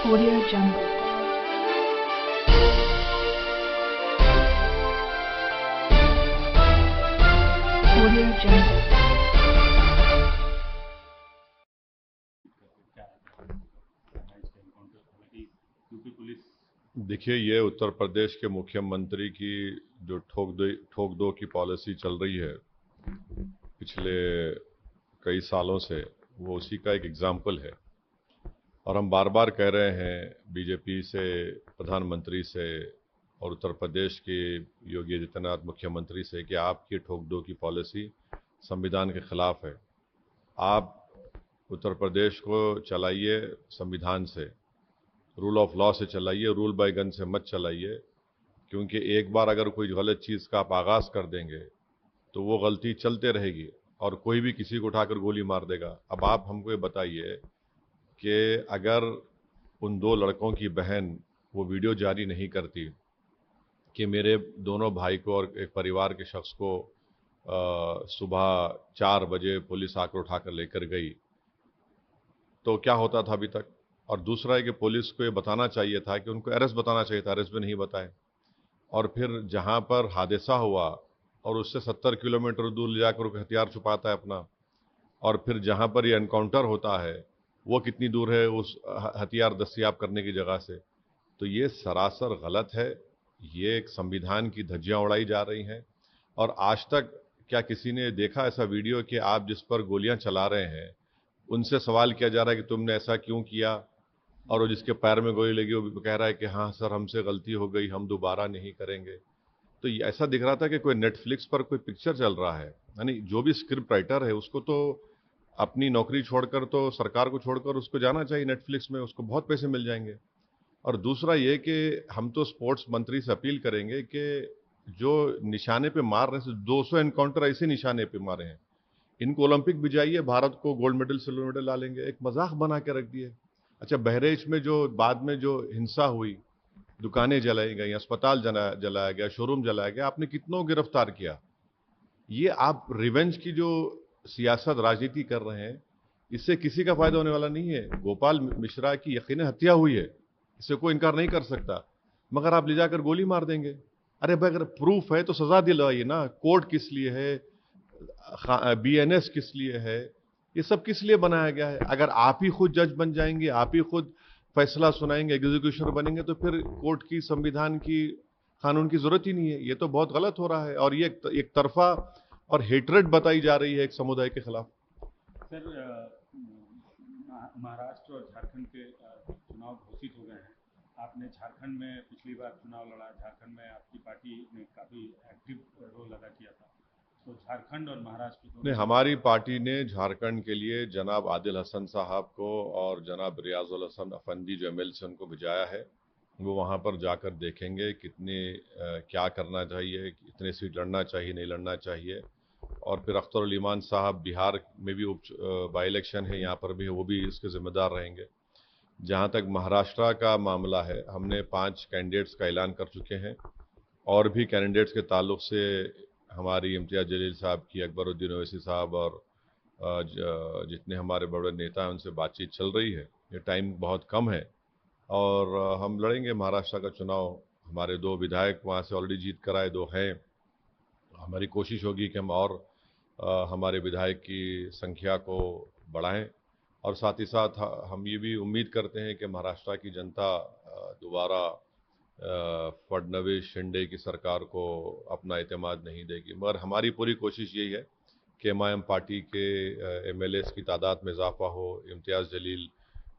Audio Jungle. Audio Jungle. देखिए, ये उत्तर प्रदेश के मुख्यमंत्री की जो ठोक दो की पॉलिसी चल रही है पिछले कई सालों से, वो उसी का एक एग्जाम्पल है। और हम बार बार कह रहे हैं बीजेपी से, प्रधानमंत्री से और उत्तर प्रदेश के योगी आदित्यनाथ मुख्यमंत्री से कि आपकी ठोक दो की पॉलिसी संविधान के खिलाफ है। आप उत्तर प्रदेश को चलाइए संविधान से, रूल ऑफ लॉ से चलाइए, रूल बाय गन से मत चलाइए, क्योंकि एक बार अगर कोई गलत चीज़ का आप आगाज़ कर देंगे तो वो गलती चलते रहेगी और कोई भी किसी को उठाकर गोली मार देगा। अब आप हमको ये बताइए कि अगर उन दो लड़कों की बहन वो वीडियो जारी नहीं करती कि मेरे दोनों भाई को और एक परिवार के शख्स को सुबह 4 बजे पुलिस आकर उठाकर लेकर गई, तो क्या होता था अभी तक? और दूसरा है कि पुलिस को ये बताना चाहिए था कि उनको अरेस्ट बताना चाहिए था, अरेस्ट भी नहीं बताए। और फिर जहां पर हादसा हुआ और उससे 70 किलोमीटर दूर ले जाकर हथियार छुपाता है अपना, और फिर जहां पर ये एनकाउंटर होता है वो कितनी दूर है उस हथियार दस्तयाब करने की जगह से। तो ये सरासर गलत है। ये एक संविधान की धज्जियां उड़ाई जा रही हैं। और आज तक क्या किसी ने देखा ऐसा वीडियो कि आप जिस पर गोलियां चला रहे हैं उनसे सवाल किया जा रहा है कि तुमने ऐसा क्यों किया? और वो जिसके पैर में गोली लगी वो कह रहा है कि हाँ सर, हमसे गलती हो गई, हम दोबारा नहीं करेंगे। तो ऐसा दिख रहा था कि कोई नेटफ्लिक्स पर कोई पिक्चर चल रहा है। यानी जो भी स्क्रिप्ट राइटर है उसको तो अपनी नौकरी छोड़कर, तो सरकार को छोड़कर उसको जाना चाहिए नेटफ्लिक्स में, उसको बहुत पैसे मिल जाएंगे। और दूसरा ये कि हम तो स्पोर्ट्स मंत्री से अपील करेंगे कि जो निशाने पे मार रहे हैं, 200 एनकाउंटर ऐसे निशाने पे मारे हैं, इनको ओलंपिक भिजाइए, भारत को गोल्ड मेडल सिल्वर मेडल ला लेंगे। एक मजाक बना के रख दिए। अच्छा, बहरेच में जो बाद में जो हिंसा हुई, दुकानें जलाई गई, अस्पताल जलाया गया, शोरूम जलाया गया, आपने कितनों गिरफ्तार किया? ये आप रिवेंज की जो सियासत राजनीति कर रहे हैं, इससे किसी का फायदा होने वाला नहीं है। गोपाल मिश्रा की यकीनन हत्या हुई है, इससे कोई इनकार नहीं कर सकता, मगर आप ले जाकर गोली मार देंगे। अरे भाई, अगर प्रूफ है तो सजा दिलवाइए ना। कोर्ट किस लिए है? बीएनएस किस लिए है? ये सब किस लिए बनाया गया है? अगर आप ही खुद जज बन जाएंगे, आप ही खुद फैसला सुनाएंगे, एग्जीक्यूशन बनेंगे, तो फिर कोर्ट की, संविधान की, कानून की जरूरत ही नहीं है। ये तो बहुत गलत हो रहा है और ये एक तरफा और हेट्रेड बताई जा रही है एक समुदाय के खिलाफ। सर, महाराष्ट्र और झारखंड के चुनाव घोषित हो गए हैं। आपने झारखंड में पिछली बार चुनाव लड़ा, झारखंड में आपकी पार्टी ने काफ़ी एक्टिव रोल अदा किया था। तो झारखंड और महाराष्ट्र नहीं, हमारी पार्टी ने झारखंड के लिए जनाब आदिल हसन साहब को और जनाब रियाजुल हसन अफंदी जो एमएलसी उनको भिजाया है। वो वहाँ पर जाकर देखेंगे कितने क्या करना चाहिए, कितने सीट लड़ना चाहिए, नहीं लड़ना चाहिए। और फिर अख्तर उल ईमान साहब, बिहार में भी बाई इलेक्शन है, यहाँ पर भी वो भी इसके जिम्मेदार रहेंगे। जहाँ तक महाराष्ट्र का मामला है, हमने 5 कैंडिडेट्स का ऐलान कर चुके हैं और भी कैंडिडेट्स के ताल्लुक से हमारी इम्तियाज़ जलील साहब की, अकबरुद्दीन ओवैसी साहब और जितने हमारे बड़े नेता हैं उनसे बातचीत चल रही है। ये टाइम बहुत कम है और हम लड़ेंगे महाराष्ट्र का चुनाव। हमारे 2 विधायक वहाँ से ऑलरेडी जीत कर आए, 2 हैं। हमारी कोशिश होगी कि हम और हमारे विधायक की संख्या को बढ़ाएं और साथ ही साथ हम ये भी उम्मीद करते हैं कि महाराष्ट्र की जनता दोबारा फडणवीस शिंदे की सरकार को अपना एतमाद नहीं देगी। मगर हमारी पूरी कोशिश यही है कि एमआईएम पार्टी के एमएलएस की तादाद में इजाफा हो, इम्तियाज़ जलील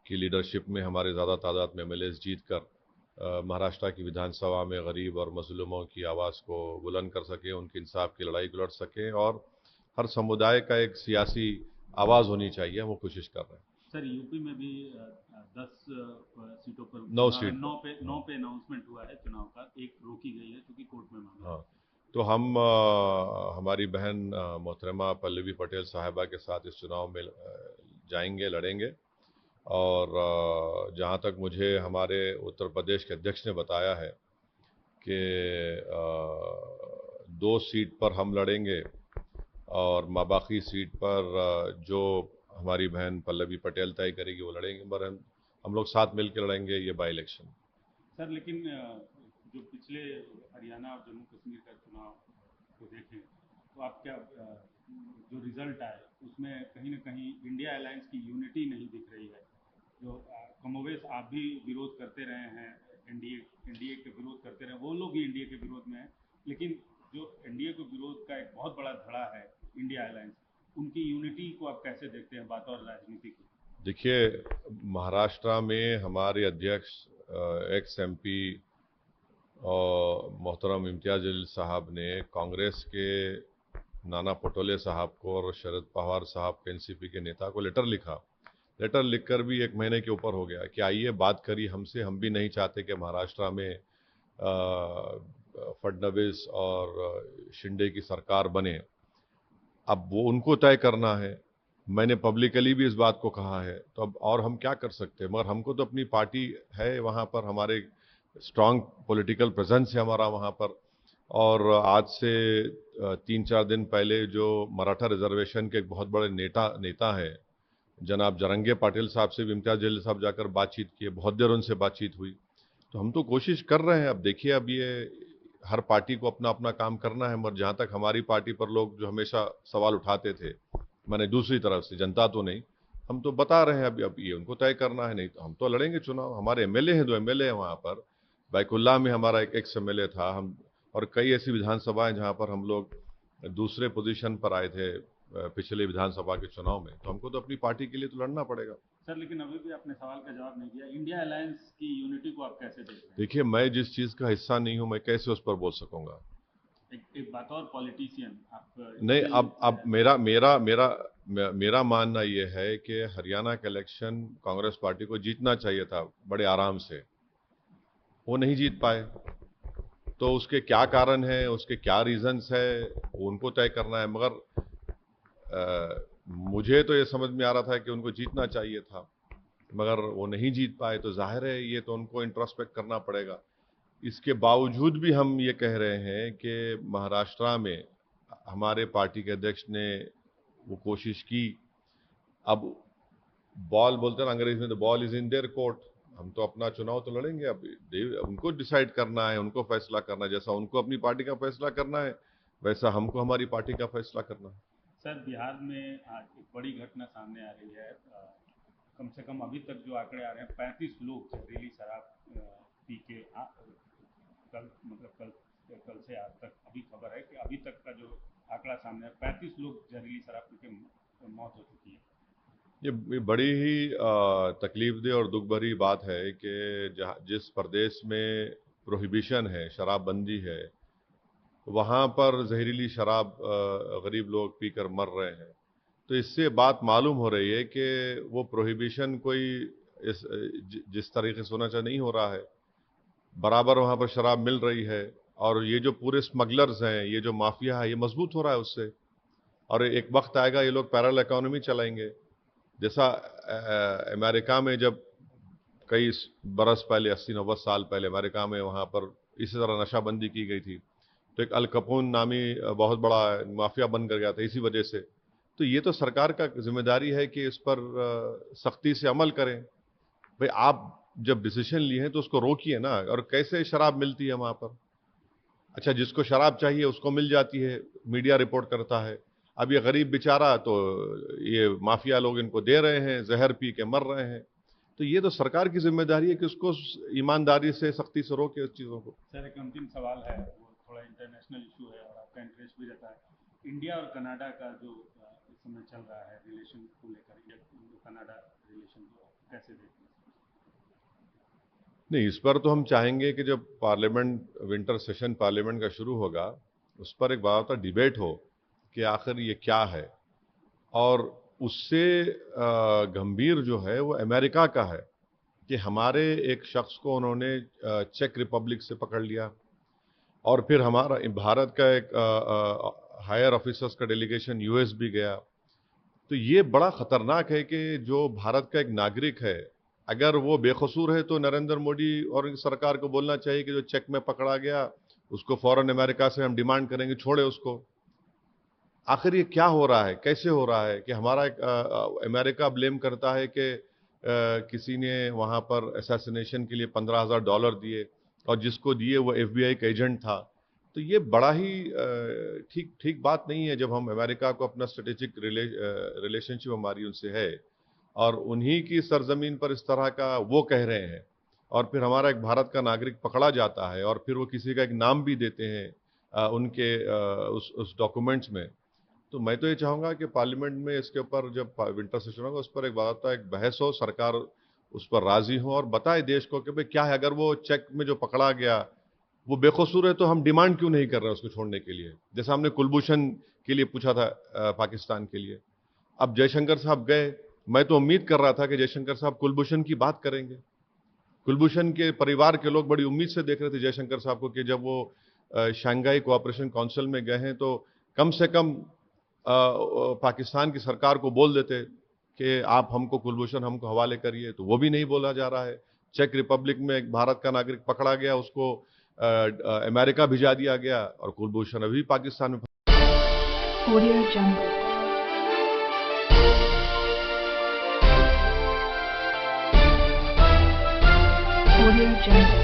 की लीडरशिप में हमारे ज़्यादा तादाद में एमएलएस जीत कर महाराष्ट्र की विधानसभा में गरीब और मजलूमों की आवाज़ को बुलंद कर सकें, उनके इंसाफ की लड़ाई को लड़ सकें और हर समुदाय का एक सियासी आवाज़ होनी चाहिए। हम वो कोशिश कर रहे हैं। सर, यूपी में भी 10 सीटों पर 9 सीट 9 पे अनाउंसमेंट हुआ है चुनाव का। एक रोकी गई है क्योंकि कोर्ट में मामला। हाँ, तो हम हमारी बहन मोहतरमा पल्लवी पटेल साहिबा के साथ इस चुनाव में जाएंगे, लड़ेंगे। और जहाँ तक मुझे हमारे उत्तर प्रदेश के अध्यक्ष ने बताया है कि 2 सीट पर हम लड़ेंगे और बाकी सीट पर जो हमारी बहन पल्लवी पटेल तय करेगी वो लड़ेंगे। पर हम लोग साथ मिलकर लड़ेंगे ये बाई इलेक्शन। सर लेकिन जो पिछले हरियाणा और जम्मू कश्मीर का चुनाव को देखें तो आप क्या जो रिजल्ट आए उसमें कहीं ना कहीं इंडिया अलायंस की यूनिटी नहीं दिख रही है। जो कमोवेश आप भी विरोध करते रहे हैं, एनडीए के विरोध करते रहे, वो लोग भी एनडीए के विरोध में हैं, लेकिन जो एनडीए के विरोध का एक बहुत बड़ा धड़ा है इंडिया अलायंस, उनकी यूनिटी को आप कैसे देखते हैं बात और राजनीति की? देखिए, महाराष्ट्र में हमारे अध्यक्ष एक्स एमपी और मोहतरम इम्तियाज जलील साहब ने कांग्रेस के नाना पटोले साहब को और शरद पवार साहब के एनसीपी के नेता को लेटर लिखा। लेटर लिखकर भी 1 महीने के ऊपर हो गया कि आइए बात करिए हमसे, हम भी नहीं चाहते कि महाराष्ट्र में फडणवीस और शिंदे की सरकार बने। अब वो उनको तय करना है, मैंने पब्लिकली भी इस बात को कहा है, तो अब और हम क्या कर सकते हैं। मगर हमको तो अपनी पार्टी है वहाँ पर, हमारे स्ट्रांग पॉलिटिकल प्रेजेंस है हमारा वहाँ पर। और आज से 3-4 दिन पहले जो मराठा रिजर्वेशन के एक बहुत बड़े नेता हैं जनाब जरंगे पाटिल साहब से भी इम्तियाज जलील साहब जाकर बातचीत किए, बहुत देर उनसे बातचीत हुई। तो हम तो कोशिश कर रहे हैं। अब देखिए, अब ये हर पार्टी को अपना अपना काम करना है, मगर जहाँ तक हमारी पार्टी पर लोग जो हमेशा सवाल उठाते थे, मैंने दूसरी तरफ से, जनता तो नहीं, हम तो बता रहे हैं अब ये उनको तय करना है। नहीं तो हम तो लड़ेंगे चुनाव। हमारे एमएलए हैं, 2 एमएलए हैं वहाँ पर। बैकुल्ला में हमारा एक एक्स एमएलए था, हम और कई ऐसी विधानसभाएं जहाँ पर हम लोग दूसरे पोजीशन पर आए थे पिछले विधानसभा के चुनाव में। तो हमको तो अपनी पार्टी के लिए तो लड़ना पड़ेगा। सर लेकिन अभी भी आपने सवाल का जवाब नहीं दिया, इंडिया अलायंस की यूनिटी को आप कैसे देखते हैं? देखिए, मैं जिस चीज़ का हिस्सा नहीं हूँ, मैं कैसे उस पर बोल सकूंगा। एक बात और, पॉलिटिशियन आप नहीं, अब मेरा मानना ये है कि हरियाणा का इलेक्शन कांग्रेस पार्टी को जीतना चाहिए था बड़े आराम से, वो नहीं जीत पाए। तो उसके क्या कारण है, उसके क्या रीजंस है, वो उनको तय करना है। मगर मुझे तो ये समझ में आ रहा था कि उनको जीतना चाहिए था, मगर वो नहीं जीत पाए। तो जाहिर है ये तो उनको इंट्रोस्पेक्ट करना पड़ेगा। इसके बावजूद भी हम ये कह रहे हैं कि महाराष्ट्र में हमारे पार्टी के अध्यक्ष ने वो कोशिश की। अब बॉल बोलते हैं ना अंग्रेजी में, तो ball is in their court. हम तो अपना चुनाव तो लड़ेंगे। अब उनको डिसाइड करना है, उनको फैसला करना है। जैसा उनको अपनी पार्टी का फैसला करना है, वैसा हमको हमारी पार्टी का फैसला करना है। सर बिहार में आज एक बड़ी घटना सामने आ रही है। कम से कम अभी तक जो आंकड़े आ रहे हैं, 35 लोग जहरीली शराब पी के कल से आज तक अभी खबर है कि अभी तक का जो आंकड़ा सामने है, 35 लोग जहरीली शराब पी के मौत हो चुकी है। ये बड़ी ही तकलीफदेह और दुख भरी बात है कि जिस प्रदेश में प्रोहिबिशन है, शराबबंदी है, वहाँ पर जहरीली शराब गरीब लोग पीकर मर रहे हैं। तो इससे बात मालूम हो रही है कि वो प्रोहिबिशन कोई जिस तरीके से होना चाहिए नहीं हो रहा है। बराबर वहाँ पर शराब मिल रही है, और ये जो पूरे स्मगलर्स हैं, ये जो माफिया है, ये मजबूत हो रहा है उससे। और एक वक्त आएगा ये लोग पैरेलल इकोनॉमी चलाएंगे। जैसा अमेरिका में जब कई बरस पहले, 80-90 साल पहले अमेरिका में वहाँ पर इसी तरह नशाबंदी की गई थी, तो एक अल कपून नामी बहुत बड़ा माफिया बन कर गया था इसी वजह से। तो ये तो सरकार का जिम्मेदारी है कि इस पर सख्ती से अमल करें। भाई, आप जब डिसीजन लिए हैं तो उसको रोकिए ना। और कैसे शराब मिलती है वहाँ पर? अच्छा, जिसको शराब चाहिए उसको मिल जाती है, मीडिया रिपोर्ट करता है। अब ये गरीब बेचारा, तो ये माफिया लोग इनको दे रहे हैं, जहर पी के मर रहे हैं। तो ये तो सरकार की जिम्मेदारी है कि उसको ईमानदारी से, सख्ती से रोके उस चीज़ों को। सर एक अंतिम सवाल है, वो थोड़ा इंटरनेशनल इशू है और आपका इंटरेस्ट भी रहता है। इंडिया और कनाडा का जो इस समय चल रहा है रिलेशन को लेकर, इंडिया कनाडा रिलेशन को कैसे देखते हैं? नहीं, इस पर तो हम चाहेंगे कि जब पार्लियामेंट, विंटर सेशन पार्लियामेंट का शुरू होगा, उस पर एक बाकायदा डिबेट हो कि आखिर ये क्या है। और उससे गंभीर जो है वो अमेरिका का है कि हमारे एक शख्स को उन्होंने चेक रिपब्लिक से पकड़ लिया, और फिर हमारा भारत का एक हायर ऑफिसर्स का डेलीगेशन यूएस भी गया। तो ये बड़ा खतरनाक है कि जो भारत का एक नागरिक है, अगर वो बेकसूर है, तो नरेंद्र मोदी और सरकार को बोलना चाहिए कि जो चेक में पकड़ा गया उसको फौरन अमेरिका से हम डिमांड करेंगे, छोड़े उसको। आखिर ये क्या हो रहा है, कैसे हो रहा है कि हमारा एक अमेरिका ब्लेम करता है कि किसी ने वहां पर असैसिनेशन के लिए $15,000 दिए और जिसको दिए वो FBI का एजेंट था। तो ये बड़ा ही ठीक बात नहीं है जब हम अमेरिका को अपना स्ट्रेटेजिक रिलेशनशिप हमारी उनसे है और उन्हीं की सरजमीन पर इस तरह का वो कह रहे हैं और फिर हमारा एक भारत का नागरिक पकड़ा जाता है और फिर वो किसी का एक नाम भी देते हैं उनके उस डॉक्यूमेंट्स में। तो मैं तो ये चाहूँगा कि पार्लियामेंट में इसके ऊपर जब विंटर सेशन होगा उस पर एक बात एक बहस हो, सरकार उस पर राजी हो और बताए देश को कि भाई क्या है, अगर वो चेक में जो पकड़ा गया वो बेकसूर है तो हम डिमांड क्यों नहीं कर रहे हैं उसको छोड़ने के लिए, जैसा हमने कुलभूषण के लिए पूछा था पाकिस्तान के लिए। अब जयशंकर साहब गए, मैं तो उम्मीद कर रहा था कि जयशंकर साहब कुलभूषण की बात करेंगे। कुलभूषण के परिवार के लोग बड़ी उम्मीद से देख रहे थे जयशंकर साहब को कि जब वो शंघाई कोऑपरेशन काउंसिल में गए हैं तो कम से कम पाकिस्तान की सरकार को बोल देते कि आप हमको कुलभूषण हमको हवाले करिए, तो वो भी नहीं बोला जा रहा है। चेक रिपब्लिक में एक भारत का नागरिक पकड़ा गया, उसको अमेरिका भिजा दिया गया और कुलभूषण अभी पाकिस्तान में। Audio Jungle. Audio Jungle.